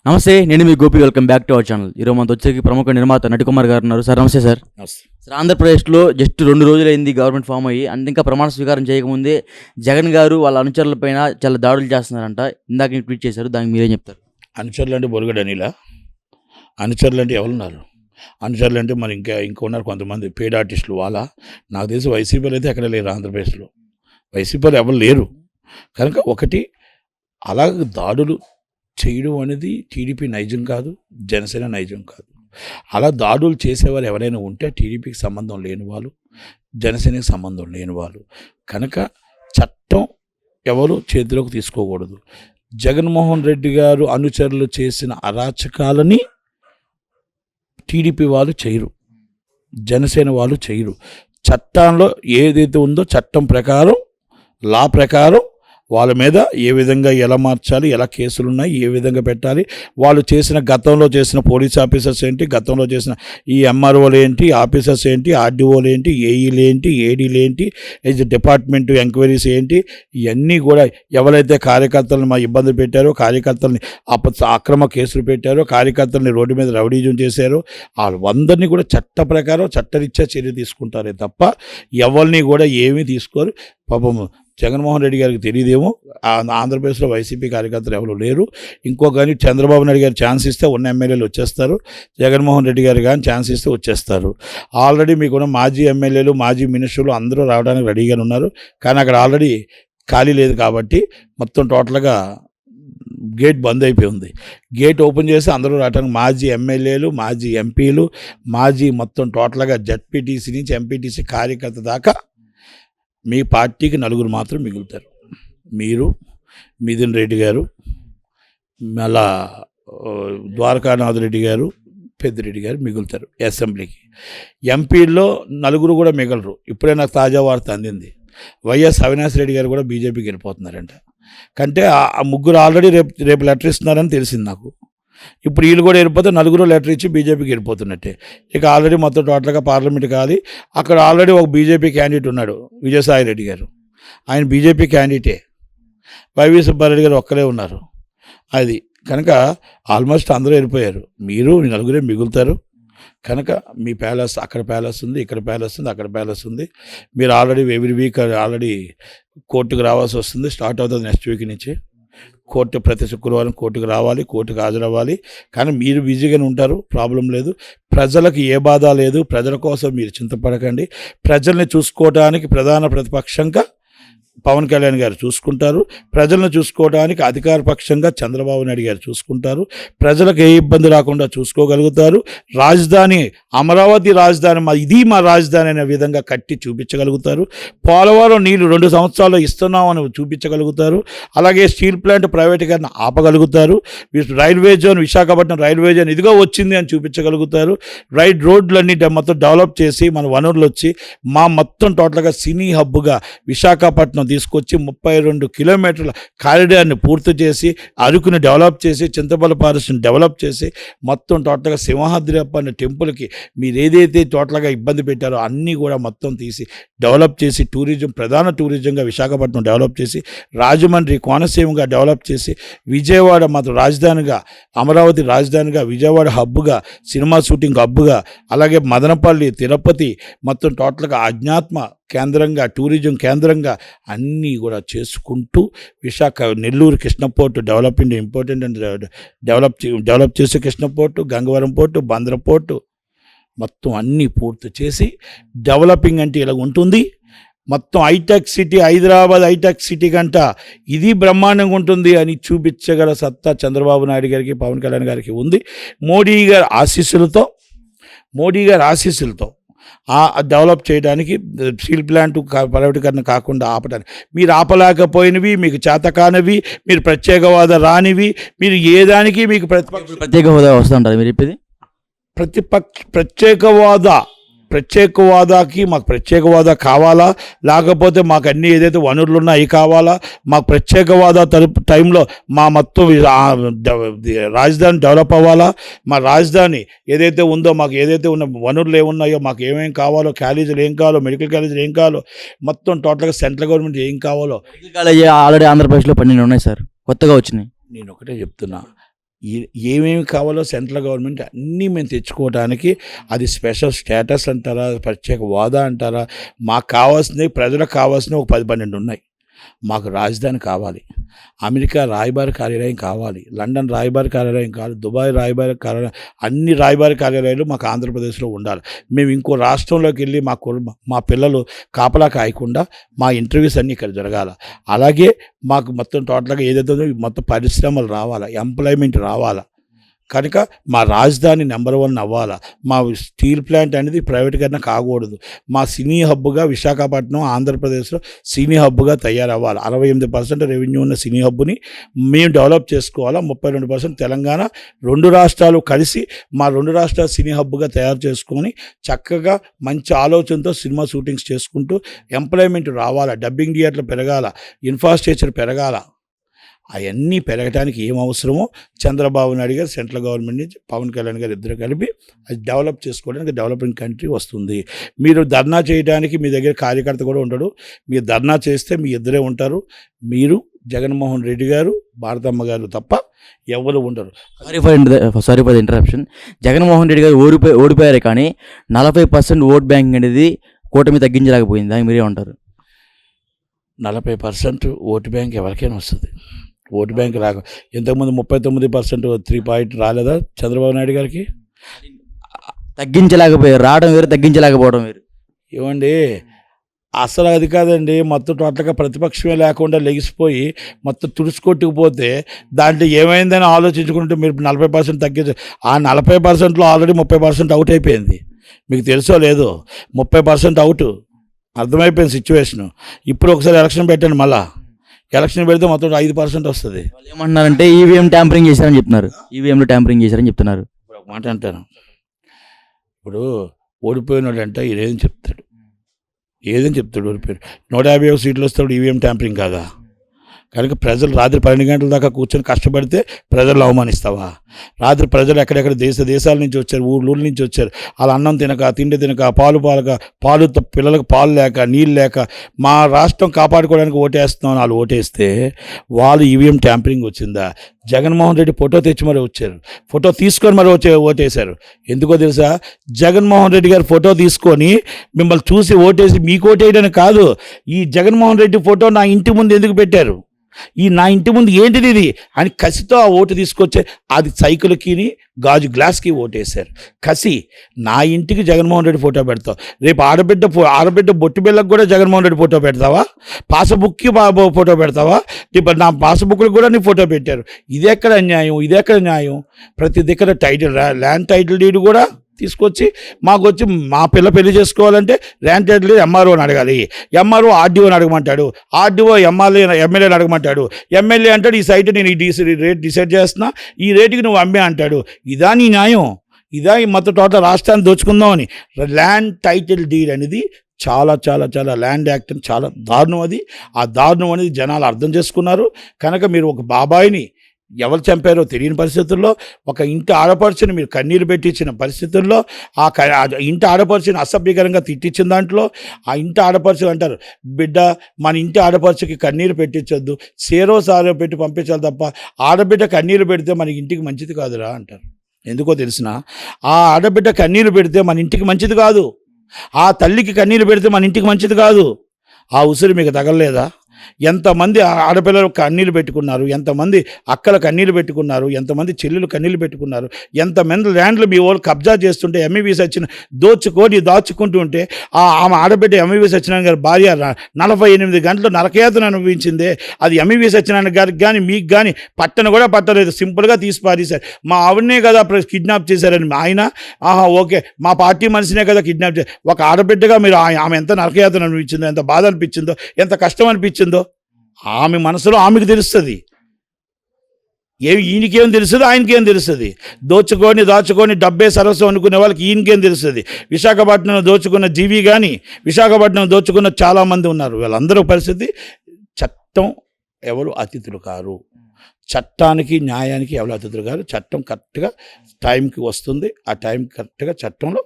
నమస్తే, నేను మీ Gopi. Welcome back to our channel. ఈరోజు మనతో వచ్చేకి ప్రముఖ నిర్మాత నటికుమార్ గారు ఉన్నారు. సార్ నమస్తే సార్. నమస్తే. సార్, ఆంధ్రప్రదేశ్లో జస్ట్ 2 రోజులైంది గవర్నమెంట్ ఫామ్ అయ్యి, అండ్ ఇంకా ప్రమాణ స్వీకారం చేయకముందే జగన్ గారు వాళ్ళ అనుచరులపైన చాలా దాడులు చేస్తున్నారంట. ఇందాక ట్వీట్ చేశారు, దానికి మీరేం చెప్తారు? అనుచరులు అంటే బొరుగడు అనిలా? అనుచరులు అంటే ఎవరున్నారు? అనుచరులు అంటే మరి ఇంకా ఉన్నారు కొంతమంది పెయిడ్ ఆర్టిస్టులు. నాకు తెలిసి వైసీపీలో అయితే ఎక్కడ లేరు. ఆంధ్రప్రదేశ్లో వైసీపీలో ఎవరు లేరు. కనుక ఒకటి అలా దాడులు చేయడం అనేది టీడీపీ నైజం కాదు, జనసేన నైజం కాదు. అలా దాడులు చేసేవారు ఎవరైనా ఉంటే టీడీపీకి సంబంధం లేని వాళ్ళు, జనసేనకి సంబంధం లేని వాళ్ళు. కనుక చట్టం ఎవరు చేతిలోకి తీసుకోకూడదు. జగన్మోహన్ రెడ్డి గారు అనుచరులు చేసిన అరాచకాలని టీడీపీ వాళ్ళు చేయరు, జనసేన వాళ్ళు చేయరు. చట్టంలో ఏదైతే ఉందో చట్టం ప్రకారం, లా ప్రకారం వాళ్ళ మీద ఏ విధంగా ఎలా మార్చాలి, ఎలా కేసులు ఉన్నాయి, ఏ విధంగా పెట్టాలి, వాళ్ళు చేసిన గతంలో చేసిన పోలీస్ ఆఫీసర్స్ ఏంటి, గతంలో చేసిన ఈ ఎంఆర్ఓలు ఏంటి, ఆఫీసర్స్ ఏంటి, ఆర్డీఓలు ఏంటి, ఏఈలు ఏంటి, ఏడీలు ఏంటి, డిపార్ట్మెంట్ ఎంక్వైరీస్ ఏంటి, ఇవన్నీ కూడా ఎవరైతే కార్యకర్తలను మా ఇబ్బంది పెట్టారో, కార్యకర్తలని అక్రమ కేసులు పెట్టారో, కార్యకర్తలని రోడ్డు మీద రౌడీజం చేశారో, వాళ్ళందరినీ కూడా చట్ట ప్రకారం చట్టరీత్యా చర్య తీసుకుంటారే తప్ప ఎవరిని కూడా ఏమీ తీసుకోరు. పాపం జగన్మోహన్ రెడ్డి గారికి తెలియదేమో, ఆంధ్రప్రదేశ్లో వైసీపీ కార్యకర్తలు ఎవరు లేరు. కానీ చంద్రబాబు నాయుడు గారు ఛాన్స్ ఇస్తే ఉన్న ఎమ్మెల్యేలు వచ్చేస్తారు, జగన్మోహన్ రెడ్డి గారు కానీ ఛాన్స్ ఇస్తే వచ్చేస్తారు. ఆల్రెడీ మీకున్న మాజీ ఎమ్మెల్యేలు, మాజీ మినిస్టర్లు అందరూ రావడానికి రెడీగా ఉన్నారు. కానీ అక్కడ ఆల్రెడీ ఖాళీ లేదు కాబట్టి మొత్తం టోటల్గా గేట్ బంద్ అయిపోయి ఉంది. గేట్ ఓపెన్ చేసి అందరూ రావడానికి మాజీ ఎమ్మెల్యేలు, మాజీ ఎంపీలు, మాజీ మొత్తం టోటల్గా జడ్పీటీసీ నుంచి ఎంపీటీసీ కార్యకర్త దాకా మీ పార్టీకి 4 మాత్రం మిగులుతారు. మీరు, మిథున్ రెడ్డి గారు, మళ్ళా ద్వారకానాథ్ రెడ్డి గారు, పెద్దిరెడ్డి గారు మిగులుతారు అసెంబ్లీకి. ఎంపీల్లో 4 కూడా మిగలరు. ఇప్పుడే నాకు తాజా వార్త అందింది, వైఎస్ అవినాష్ రెడ్డి గారు కూడా బీజేపీకి వెళ్ళిపోతున్నారంట. కంటే ఆ 3 ఆల్రెడీ రేపు లెటర్ ఇస్తున్నారని తెలిసింది నాకు. ఇప్పుడు వీళ్ళు కూడా వెళ్ళిపోతే 4 లెటర్ ఇచ్చి బీజేపీకి వెళ్ళిపోతున్నట్టే. ఇక ఆల్రెడీ మొత్తం టోటల్గా పార్లమెంట్ కాలి. అక్కడ ఆల్రెడీ ఒక బీజేపీ క్యాండిడేట్ ఉన్నాడు, విజయసాయి రెడ్డి గారు. ఆయన బీజేపీ క్యాండిడేటే. వైవి సుబ్బారెడ్డి గారు ఒక్కరే ఉన్నారు. అది కనుక ఆల్మోస్ట్ అందరూ వెళ్ళిపోయారు. మీరు 4 మిగులుతారు. కనుక మీ ప్యాలెస్, అక్కడ ప్యాలెస్ ఉంది, ఇక్కడ ప్యాలెస్ ఉంది, అక్కడ ప్యాలెస్ ఉంది. మీరు ఆల్రెడీ ఎవ్రీ వీక్ ఆల్రెడీ కోర్టుకు రావాల్సి వస్తుంది. స్టార్ట్ అవుతుంది నెక్స్ట్ వీక్ నుంచి. కోర్టు ప్రతి శుక్రవారం కోర్టుకు రావాలి, కోర్టుకు హాజరవ్వాలి. కానీ మీరు బిజీగానే ఉంటారు, ప్రాబ్లం లేదు. ప్రజలకు ఏ బాధ లేదు. ప్రజల కోసం మీరు చింతపడకండి. ప్రజల్ని చూసుకోవడానికి ప్రధాన ప్రతిపక్షంగా పవన్ కళ్యాణ్ గారు చూసుకుంటారు. ప్రజలను చూసుకోవడానికి అధికార పక్షంగా చంద్రబాబు నాయుడు గారు చూసుకుంటారు. ప్రజలకు ఏ ఇబ్బంది రాకుండా చూసుకోగలుగుతారు. రాజధాని అమరావతి రాజధాని ఇది మా రాజధాని అనే విధంగా కట్టి చూపించగలుగుతారు. పోలవరం నీళ్లు 2 సంవత్సరాల్లో ఇస్తున్నామని చూపించగలుగుతారు. అలాగే స్టీల్ ప్లాంట్ ప్రైవేటీకరణ ఆపగలుగుతారు. Railway zone, Visakhapatnam railway zone ఇదిగో వచ్చింది అని చూపించగలుగుతారు. రోడ్లన్నీ మొత్తం డెవలప్ చేసి మన వనరులు వచ్చి మా మొత్తం టోటల్గా సినీ హబ్గా విశాఖపట్నం తీసుకొచ్చి 32 కిలోమీటర్ల కారిడార్ని పూర్తి చేసి, అరకుని డెవలప్ చేసి, చింతపల్లి ఫారెస్ట్ని డెవలప్ చేసి, మొత్తం టోటల్గా సింహాద్రి అనే టెంపుల్కి మీరు ఏదైతే టోటల్గా ఇబ్బంది పెట్టారో అన్నీ కూడా మొత్తం తీసి డెవలప్ చేసి, ప్రధాన టూరిజంగా విశాఖపట్నం డెవలప్ చేసి, రాజమండ్రి కోనసీమగా డెవలప్ చేసి, విజయవాడ మాత్రం రాజధానిగా, అమరావతి రాజధానిగా, విజయవాడ హబ్గా, సినిమా షూటింగ్ హబ్గా, అలాగే మదనపల్లి, తిరుపతి మొత్తం టోటల్గా ఆధ్యాత్మ కేంద్రంగా, టూరిజం కేంద్రంగా అన్నీ కూడా చేసుకుంటూ Nellore Krishna port developing important and develop చేసే Krishna port, Gangavaram port, Bandar port మొత్తం అన్నీ పూర్తి చేసి, డెవలపింగ్ అంటే ఇలా ఉంటుంది. మొత్తం hitech city, Hyderabad hitech city కంట ఇది బ్రహ్మాండంగా ఉంటుంది అని చూపించగల సత్తా చంద్రబాబు నాయుడు గారికి, పవన్ కళ్యాణ్ గారికి ఉంది. మోడీ గారి ఆశీస్సులతో డెవలప్ చేయడానికి, స్టీల్ ప్లాంట్ ప్రైవేటీకరణ కాకుండా ఆపడానికి, మీరు ఆపలేకపోయినవి, మీకు చేతకానివి, మీరు ప్రత్యేకవాద రానివి, మీరు ఏదానికి మీకు ప్రత్యేక హోదా వస్తుంటారు మీరు చెప్పేది? ప్రత్యేక హోదాకి మాకు ప్రత్యేక హోదా కావాలా, లేకపోతే మాకు అన్ని ఏదైతే వనరులు ఉన్నాయో అవి కావాలా? మాకు ప్రత్యేక హోదా టైంలో మా మొత్తం రాజధాని డెవలప్ అవ్వాలా? మా రాజధాని ఏదైతే ఉందో, మాకు ఏదైతే ఉన్న వనరులు ఏమున్నాయో, మాకు ఏమేమి కావాలో, కాలేజీలు ఏం కావాలో, మెడికల్ కాలేజీలు ఏం కావాలో, మొత్తం టోటల్గా సెంట్రల్ గవర్నమెంట్ ఏం కావాలో. మెడికల్ కాలేజీ ఆల్రెడీ ఆంధ్రప్రదేశ్లో 12 ఉన్నాయి సార్, కొత్తగా వచ్చినాయి. నేను ఒకటే చెప్తున్నా, ఏమేమి కావాలో సెంట్రల్ గవర్నమెంట్ అన్నీ మేము తెచ్చుకోవడానికి, అది స్పెషల్ స్టేటస్ అంటారా, ప్రత్యేక హోదా అంటారా, మాకు కావాల్సినవి, ప్రజలకు కావాల్సినవి ఒక 10-12 ఉన్నాయి. మాకు రాజధాని కావాలి, అమెరికా రాయబారి కార్యాలయం కావాలి, లండన్ రాయబారి కార్యాలయం కావాలి, దుబాయ్ రాయబారి కార్యాలయం, అన్ని రాయబారి కార్యాలయాలు మాకు ఆంధ్రప్రదేశ్లో ఉండాలి. మేము ఇంకో రాష్ట్రంలోకి వెళ్ళి మా పిల్లలు కాపలా కాయకుండా మా ఇంటర్వ్యూస్ అన్నీ ఇక్కడ జరగాల. అలాగే మాకు మొత్తం టోటల్గా ఏదైతే ఉందో మొత్తం పరిశ్రమలు రావాలా, ఎంప్లాయ్మెంట్ రావాలా. కనుక మా రాజధాని నెంబర్ 1 అవ్వాలా. మా స్టీల్ ప్లాంట్ అనేది ప్రైవేటీకరణ కాకూడదు. మా సినీ హబ్గా విశాఖపట్నం ఆంధ్రప్రదేశ్లో సినీ హబ్గా తయారవ్వాలి. 68% రెవెన్యూ ఉన్న సినీ హబ్ని మేము డెవలప్ చేసుకోవాలా. 32% తెలంగాణ, 2 రాష్ట్రాలు కలిసి మా 2 రాష్ట్రాల సినీ హబ్గా తయారు చేసుకొని చక్కగా మంచి ఆలోచనతో సినిమా షూటింగ్స్ చేసుకుంటూ ఎంప్లాయ్మెంట్ రావాలా, డబ్బింగ్ థియేటర్లు పెరగాల, ఇన్ఫ్రాస్ట్రక్చర్ పెరగాల. అవన్నీ పెరగడానికి ఏం అవసరమో చంద్రబాబు నాయుడు గారు సెంట్రల్ గవర్నమెంట్ నుంచి పవన్ కళ్యాణ్ గారు ఇద్దరు కలిపి అది డెవలప్ చేసుకోవడానికి డెవలపింగ్ కంట్రీ వస్తుంది. మీరు ధర్నా చేయడానికి మీ దగ్గర కార్యకర్త కూడా ఉండడు. మీరు ధర్నా చేస్తే మీ ఇద్దరే ఉంటారు. మీరు జగన్మోహన్ రెడ్డి గారు, భారతమ్మ గారు తప్ప ఎవరు ఉండరు. Sorry for the interruption. Jaganmohan Reddy గారు ఓడిపోయారు, కానీ 40% ఓట్ బ్యాంక్ అనేది కూటమి తగ్గించలేకపోయింది. దానికి మీరే ఉంటారు. 40% ఓటు బ్యాంక్ ఎవరికైనా వస్తుంది. ఓటు బ్యాంక్ రాక ఇంతకుముందు 39% 3 పాయింట్ రాలేదా చంద్రబాబు నాయుడు గారికి? తగ్గించలేకపోయారు. రావడం వేరు, తగ్గించలేకపోవడం వేరు. ఏమండి, అసలు అది కాదండి. మొత్తం టోటల్గా ప్రతిపక్షమే లేకుండా లెగిసిపోయి మొత్తం తుడుచుకొట్టుకుపోతే దాంట్లో ఏమైందని ఆలోచించుకుంటే మీరు 40% తగ్గించ, ఆ 40%లో ఆల్రెడీ 30% అవుట్ అయిపోయింది. మీకు తెలుసో లేదో, 30% అవుట్ అర్థమైపోయింది సిచ్యువేషను. ఇప్పుడు ఒకసారి ఎలక్షన్ పెట్టండి, మళ్ళా ఎలక్షన్ పెడితే మొత్తం 5% వస్తుంది. వాళ్ళు ఏమంటున్నారంటే ఈవీఎం ట్యాంపరింగ్ చేశారని చెప్తున్నారు. ఈవీఎంలో ట్యాంపరింగ్ చేశారని చెప్తున్నారు. ఇప్పుడు ఒక మాట అంటాను, ఇప్పుడు ఓడిపోయిన వాడు అంటే ఏదేం చెప్తాడు, ఓడిపోయాడు. 150 సీట్లు వస్తాడు, ఈవీఎం ట్యాంపరింగ్ కాదా? కనుక ప్రజలు రాత్రి 12 గంటల దాకా కూర్చొని కష్టపడితే ప్రజలు అవమానిస్తావా? రాత్రి ప్రజలు ఎక్కడెక్కడ దేశాల నుంచి వచ్చారు, ఊళ్ళ నుంచి వచ్చారు. వాళ్ళు అన్నం తినక, తిండి తినక, పాలు పిల్లలకు పాలు లేక, నీళ్ళు లేక మా రాష్ట్రం కాపాడుకోవడానికి ఓటేస్తున్నాం. వాళ్ళు ఓటేస్తే వాళ్ళు ఈవీఎం ట్యాంపరింగ్ వచ్చిందా? జగన్మోహన్ రెడ్డి ఫోటో తెచ్చి మరి వచ్చారు, ఫోటో తీసుకొని మరి ఓటేశారు. ఎందుకో తెలుసా? జగన్మోహన్ రెడ్డి గారు ఫోటో తీసుకొని మిమ్మల్ని చూసి ఓటేసి మీకు ఓటేయడానికి కాదు, ఈ జగన్మోహన్ రెడ్డి ఫోటో నా ఇంటి ముందు ఎందుకు పెట్టారు, నా ఇంటి ముందు ఏంటిది ఇది అని కసితో ఆ ఓటు తీసుకొచ్చే, అది సైకిల్కి గాజు గ్లాస్కి ఓటేశారు. కసి, నా ఇంటికి జగన్మోహన్ రెడ్డి ఫోటో పెడతావు, రేపు ఆడబిడ్డ బొట్టు బిళ్ళకు కూడా జగన్మోహన్ రెడ్డి ఫోటో పెడతావా? పాస్బుక్కి ఫోటో పెడతావా? ఇప్పుడు నా పాస్బుక్కి కూడా నీ ఫోటో పెట్టారు. ఇదెక్కడ న్యాయం? ప్రతి దగ్గర ల్యాండ్ టైటిల్ డీడ్ కూడా తీసుకొచ్చి మాకు వచ్చి మా పిల్ల పెళ్లి చేసుకోవాలంటే ల్యాండ్ టైటిల్ ఎంఆర్ఓని అడగాలి, ఎంఆర్ఓ ఆర్డీఓని అడగమంటాడు, ఆర్డీఓ ఎమ్మెల్యేని అడగమంటాడు, ఎమ్మెల్యే అంటాడు ఈ సైట్ నేను ఈ రేట్ డిసైడ్ చేస్తున్నా, ఈ రేటుకి నువ్వు అమ్మే అంటాడు. ఇదా నీ న్యాయం? ఇదా మొత్తం టోటల్ రాష్ట్రాన్ని దోచుకుందామని? ల్యాండ్ టైటిల్ డీడ్ అనేది చాలా చాలా చాలా ల్యాండ్ యాక్ట్ అని చాలా దారుణం. అది ఆ దారుణం అనేది జనాలు అర్థం చేసుకున్నారు. కనుక మీరు ఒక బాబాయిని ఎవరు చంపారో తెలియని పరిస్థితుల్లో, ఒక ఇంటి ఆడపడుచుని మీరు కన్నీరు పెట్టించిన పరిస్థితుల్లో, ఆ ఇంటి ఆడపడుచుని అసభ్యకరంగా తిట్టించిన దాంట్లో, ఆ ఇంటి ఆడపడుచు అంటారు, బిడ్డ మన ఇంటి ఆడపడుచుకి కన్నీరు పెట్టించొద్దు, సారో పెట్టి పంపించాలి తప్ప ఆడబిడ్డ కన్నీరు పెడితే మన ఇంటికి మంచిది కాదురా అంటారు. ఎందుకో తెలిసిన, ఆ ఆడబిడ్డ కన్నీరు పెడితే మన ఇంటికి మంచిది కాదు, ఆ తల్లికి కన్నీరు పెడితే మన ఇంటికి మంచిది కాదు. ఆ ఉసిరి మీకు తగలలేదా? ఎంతమంది ఆడపిల్లలు కన్నీళ్ళు పెట్టుకున్నారు, ఎంతమంది అక్కల కన్నీళ్ళు పెట్టుకున్నారు, ఎంతమంది చెల్లెలు కన్నీళ్ళు పెట్టుకున్నారు, ఎంతమంది ల్యాండ్లు మీ వాళ్ళు కబ్జా చేస్తుంటే ఎంఈవి సచిన దాచుకుంటూ ఉంటే ఆమె ఆడబిడ్డ ఎంఈవి సత్యనారాయణ గారి భార్య 48 గంటలు నరకయాతన అనుభవించిందే. అది ఎంఈవి సత్యనారాయణ గారికి కానీ మీకు కానీ కూడా పట్టలేదు, సింపుల్గా తీసి పారేశారు. మా ఆవిడనే కదా కిడ్నాప్ చేశారని ఆయన, ఓకే మా పార్టీ మనిషినే కదా కిడ్నాప్ చేశారు. ఒక ఆడబిడ్డగా మీరు ఆమె ఎంత నరకయాతన అనిపించిందో, ఎంత బాధ అనిపించిందో, ఎంత కష్టం అనిపించిందో ఆమె మనసులో ఆమెకు తెలుస్తుంది. ఈయనకేం తెలుస్తుంది, ఆయనకేం తెలుస్తుంది? దాచుకొని డబ్బే సరస్సు అనుకునే వాళ్ళకి ఈయనకేం తెలుస్తుంది? విశాఖపట్నం దోచుకున్న జీవి కానీ, విశాఖపట్నం దోచుకున్న చాలామంది ఉన్నారు. వీళ్ళందరూ పరిస్థితి, చట్టం ఎవరు అతిథులు కారు, చట్టానికి న్యాయానికి ఎవరు అతిథులు కారు. చట్టం కరెక్ట్గా టైంకి వస్తుంది. ఆ టైం కరెక్ట్గా చట్టంలో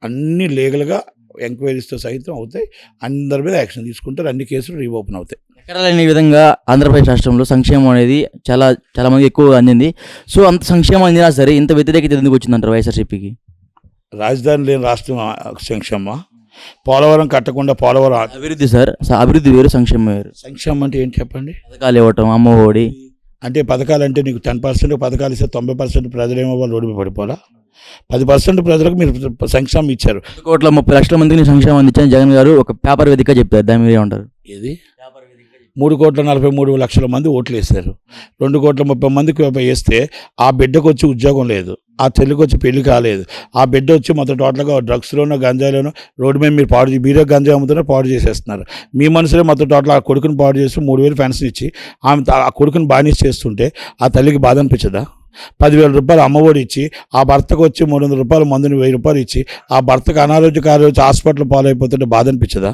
అన్ని లీగల్గా ఎంక్వైరీస్తో సహితం అవుతాయి. అందరి మీద యాక్షన్ తీసుకుంటారు. అన్ని కేసులు రీఓపెన్ అవుతాయి. ఎక్కడ లేని విధంగా ఆంధ్రప్రదేశ్ రాష్ట్రంలో సంక్షేమం అనేది చాలా చాలా మంది ఎక్కువగా అందింది. సో అంత సంక్షేమం అందినా సరే ఇంత వ్యతిరేకత ఎందుకు వచ్చిందంటారు వైఎస్ఆర్సీపీకి? రాజధాని లేని రాష్ట్రం సంక్షేమ, పోలవరం కట్టకుండా పోలవరం అభివృద్ధి సార్, అభివృద్ధి వేరు, సంక్షేమం వేరు. సంక్షేమం అంటే ఏంటి చెప్పండి? పథకాలు ఇవ్వటం, అమ్మ ఒడి. అంటే పథకాలు అంటే నీకు 10% పథకాలు ఇస్తే 90% ప్రజలు ఏమో వాళ్ళు రోడ్డు మీద పడిపోలా? 10% ప్రజలకు మీరు సంక్షేమం ఇచ్చారు. 1,30,00,000 మందికి నేను సంక్షేమం అందించాను జగన్ గారు ఒక పేపర్ వేదికగా చెప్పారు. దాని మీద ఏమంటారు? ఏది 3,43,00,000 మంది ఓట్లు వేశారు. 2,30,00,000 మందికి వేస్తే ఆ బిడ్డకు వచ్చి ఉద్యోగం లేదు, ఆ తల్లికి వచ్చి పెళ్లి కాలేదు, ఆ బిడ్డ వచ్చి మొత్తం టోటల్గా డ్రగ్స్లోనో గంజాయిలోనో రోడ్డు మీద మీరు మీరే గంజాయి అమ్ముతున్నా పాడు చేసేస్తున్నారు. మీ మనసులో మొత్తం టోటల్ ఆ కొడుకుని పాడు చేసి 3,000 పెన్షన్ ఇచ్చి ఆమె ఆ కొడుకుని బానిస చేస్తుంటే ఆ తల్లికి బాధ అనిపించదా? 10,000 రూపాయలు అమ్మఒడి ఇచ్చి ఆ భర్తకు వచ్చి 300 రూపాయలు మందుని 1,000 రూపాయలు ఇచ్చి ఆ భర్తకు అనారోగ్యకాలు వచ్చి హాస్పిటల్ పాలైపోతుంటే బాధ అనిపించదా?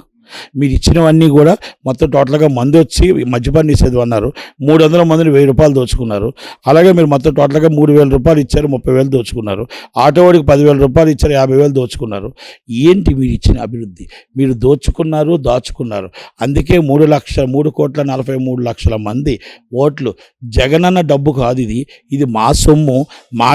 మీరు ఇచ్చినవన్నీ కూడా మొత్తం టోటల్గా మంది వచ్చి మద్యపాన నిషేధం అన్నారు, 300 మందిని 1,000 రూపాయలు దోచుకున్నారు. అలాగే మీరు మొత్తం టోటల్గా 3,000 రూపాయలు ఇచ్చారు, 30,000 దోచుకున్నారు. ఆటోవాడికి 10,000 రూపాయలు ఇచ్చారు, 50,000 దోచుకున్నారు. ఏంటి మీరు ఇచ్చిన అభివృద్ధి? మీరు దోచుకున్నారు, దాచుకున్నారు. అందుకే 3,43,00,000 మంది ఓట్లు. జగనన్న డబ్బు కాదు ఇది, ఇది మా సొమ్ము, మా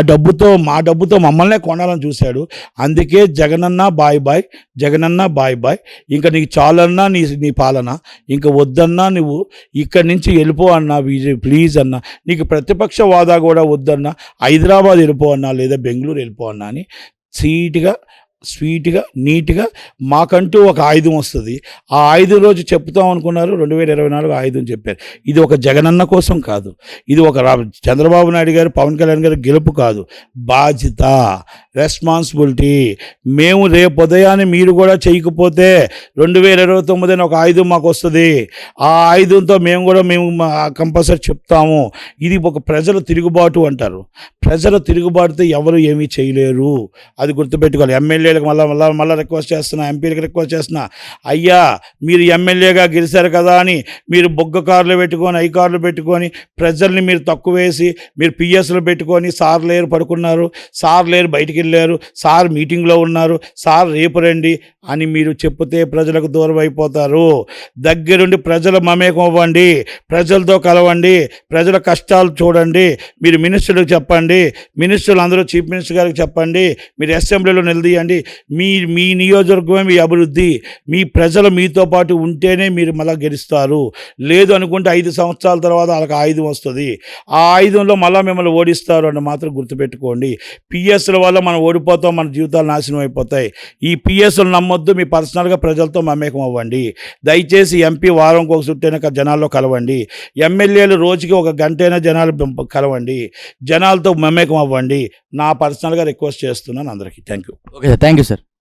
డబ్బుతో మమ్మల్నే కొనాలని చూశాడు. అందుకే జగనన్న బాయ్ బాయ్, జగనన్న బాయ్ బాయ్. ఇంకా నీకు చాలన్నా నీ పాలన, ఇంకా వద్దన్నా నువ్వు ఇక్కడి నుంచి వెళ్ళిపో అన్నా, ప్లీజ్ అన్నా, నీకు ప్రతిపక్ష హోదా కూడా వద్దన్నా, హైదరాబాద్ వెళ్ళిపో అన్నా, లేదా బెంగళూరు వెళ్ళిపో అన్నా అని స్వీట్గా నీట్గా మాకంటూ ఒక ఆయుధం వస్తుంది. ఆ ఆయుధం రోజు చెప్తాం అనుకున్నారు, 2024 ఆయుధం చెప్పారు. ఇది ఒక జగనన్న కోసం కాదు, ఇది ఒక చంద్రబాబు నాయుడు గారు, పవన్ కళ్యాణ్ గారు గెలుపు కాదు, బాధ్యత, రెస్పాన్సిబిలిటీ. మేము రేపు ఉదయాన్ని మీరు కూడా చేయకపోతే 2029 అని ఒక ఆయుధం మాకు వస్తుంది. ఆ ఆయుధంతో మేము కంపల్సరీ చెప్తాము. ఇది ఒక ప్రజల తిరుగుబాటు అంటారు. ప్రజల తిరుగుబాటుతో ఎవరు ఏమీ చేయలేరు, అది గుర్తుపెట్టుకోవాలి. ఎమ్మెల్యేలకు మళ్ళీ రిక్వెస్ట్ చేస్తున్నా, ఎంపీలకు రిక్వెస్ట్ చేస్తున్నా, అయ్యా మీరు ఎమ్మెల్యేగా గెలిచారు కదా అని మీరు బొగ్గ కార్లు పెట్టుకొని, ఐ కార్లు పెట్టుకొని ప్రజల్ని మీరు తక్కువ వేసి, మీరు పిఎస్లు పెట్టుకొని, సార్ లేరు పడుకున్నారు, సార్ లేరు బయటికి వెళ్ళారు, సార్ మీటింగ్లో ఉన్నారు, సార్ రేపు రండి అని మీరు చెప్తే ప్రజలకు దూరం అయిపోతారు. దగ్గరుండి ప్రజలు మమేకం అవ్వండి, ప్రజలతో కలవండి, ప్రజల కష్టాలు చూడండి. మీరు మినిస్టర్లకు చెప్పండి, మినిస్టర్లు అందరూ చీఫ్ మినిస్టర్ గారికి చెప్పండి, మీరు అసెంబ్లీలో నిలదీయండి. మీ నియోజకవర్గమే మీ అభివృద్ధి, మీ ప్రజలు మీతో పాటు ఉంటేనే మీరు మళ్ళీ గెలుస్తారు. లేదు అనుకుంటే 5 సంవత్సరాల తర్వాత వాళ్ళకి ఆయుధం వస్తుంది, ఆ ఆయుధంలో మళ్ళీ మిమ్మల్ని ఓడిస్తారు అని మాత్రం గుర్తుపెట్టుకోండి. పిఎస్ల వల్ల మనం ఓడిపోతాం, మన జీవితాలు నాశనం అయిపోతాయి. ఈ పిఎస్లు నమ్మొద్దు, మీ పర్సనల్గా ప్రజలతో మమేకం అవ్వండి. దయచేసి ఎంపీ వారంకి ఒక చుట్టైనా జనాల్లో కలవండి, ఎమ్మెల్యేలు రోజుకి 1 గంటైనా జనాలు కలవండి, జనాలతో మమేకం అవ్వండి. నా పర్సనల్గా రిక్వెస్ట్ చేస్తున్నాను అందరికీ. Thank you. Okay sir, thank you sir.